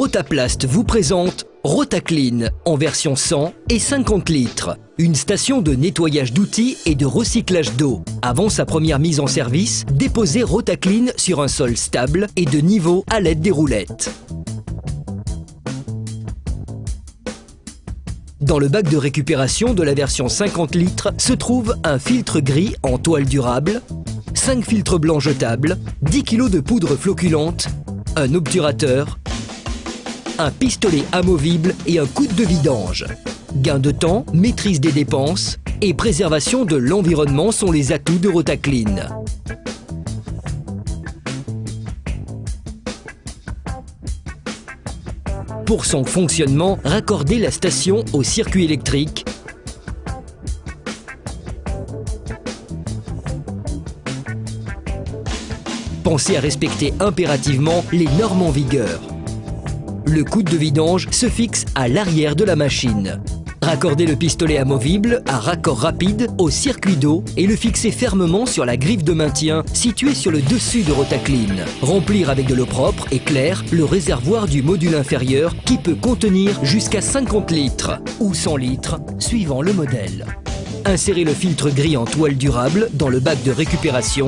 Rotaplast vous présente Rotaclean en version 100 et 50 litres. Une station de nettoyage d'outils et de recyclage d'eau. Avant sa première mise en service, déposez Rotaclean sur un sol stable et de niveau à l'aide des roulettes. Dans le bac de récupération de la version 50 litres se trouve un filtre gris en toile durable, 5 filtres blancs jetables, 10 kg de poudre floculante, un obturateur, un pistolet amovible et un coude de vidange. Gain de temps, maîtrise des dépenses et préservation de l'environnement sont les atouts de Rotaclean. Pour son fonctionnement, raccordez la station au circuit électrique. Pensez à respecter impérativement les normes en vigueur. Le coude de vidange se fixe à l'arrière de la machine. Raccordez le pistolet amovible à raccord rapide au circuit d'eau et le fixez fermement sur la griffe de maintien située sur le dessus de Rotaclean. Remplir avec de l'eau propre et claire le réservoir du module inférieur qui peut contenir jusqu'à 50 litres ou 100 litres suivant le modèle. Insérez le filtre gris en toile durable dans le bac de récupération.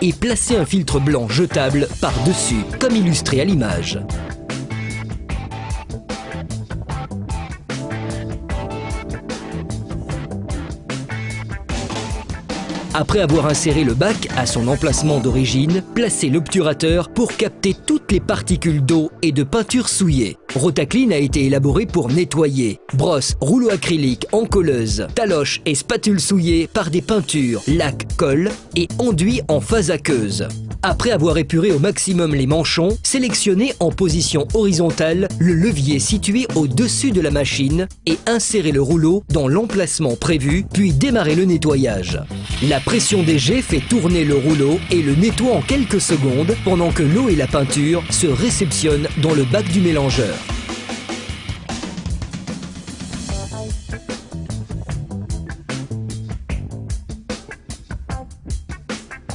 Et placez un filtre blanc jetable par-dessus, comme illustré à l'image. Après avoir inséré le bac à son emplacement d'origine, placez l'obturateur pour capter toutes les particules d'eau et de peinture souillées. Rotaclean a été élaboré pour nettoyer. Brosse, rouleau acrylique, encolleuse, taloche et spatule souillées par des peintures, lac, colle et enduit en phase aqueuse. Après avoir épuré au maximum les manchons, sélectionnez en position horizontale le levier situé au-dessus de la machine et insérez le rouleau dans l'emplacement prévu, puis démarrez le nettoyage. La pression des jets fait tourner le rouleau et le nettoie en quelques secondes pendant que l'eau et la peinture se réceptionnent dans le bac du mélangeur.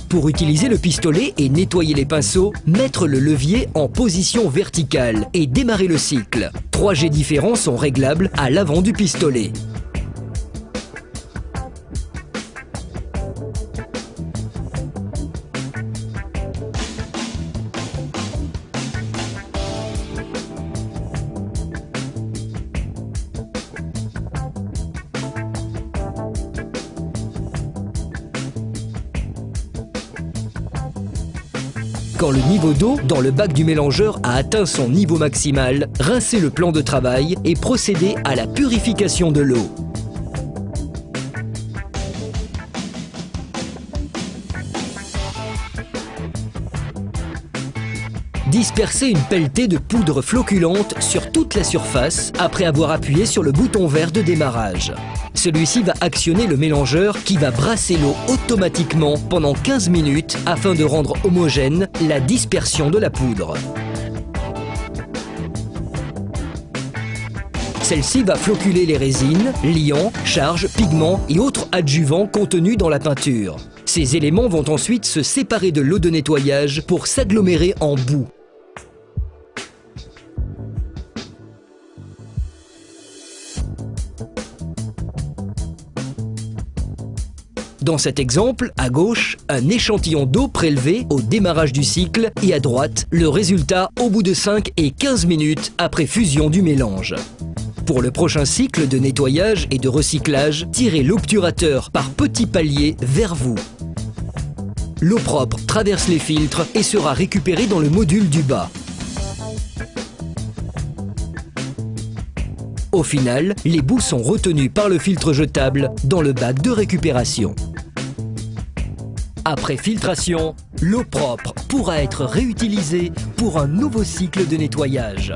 Pour utiliser le pistolet et nettoyer les pinceaux, mettre le levier en position verticale et démarrer le cycle. 3 jets différents sont réglables à l'avant du pistolet. Quand le niveau d'eau dans le bac du mélangeur a atteint son niveau maximal, rincez le plan de travail et procédez à la purification de l'eau. Dispersez une pelletée de poudre floculante sur toute la surface après avoir appuyé sur le bouton vert de démarrage. Celui-ci va actionner le mélangeur qui va brasser l'eau automatiquement pendant 15 minutes afin de rendre homogène la dispersion de la poudre. Celle-ci va floculer les résines, liants, charges, pigments et autres adjuvants contenus dans la peinture. Ces éléments vont ensuite se séparer de l'eau de nettoyage pour s'agglomérer en boue. Dans cet exemple, à gauche, un échantillon d'eau prélevé au démarrage du cycle et à droite, le résultat au bout de 5 et 15 minutes après fusion du mélange. Pour le prochain cycle de nettoyage et de recyclage, tirez l'obturateur par petits paliers vers vous. L'eau propre traverse les filtres et sera récupérée dans le module du bas. Au final, les boues sont retenues par le filtre jetable dans le bac de récupération. Après filtration, l'eau propre pourra être réutilisée pour un nouveau cycle de nettoyage.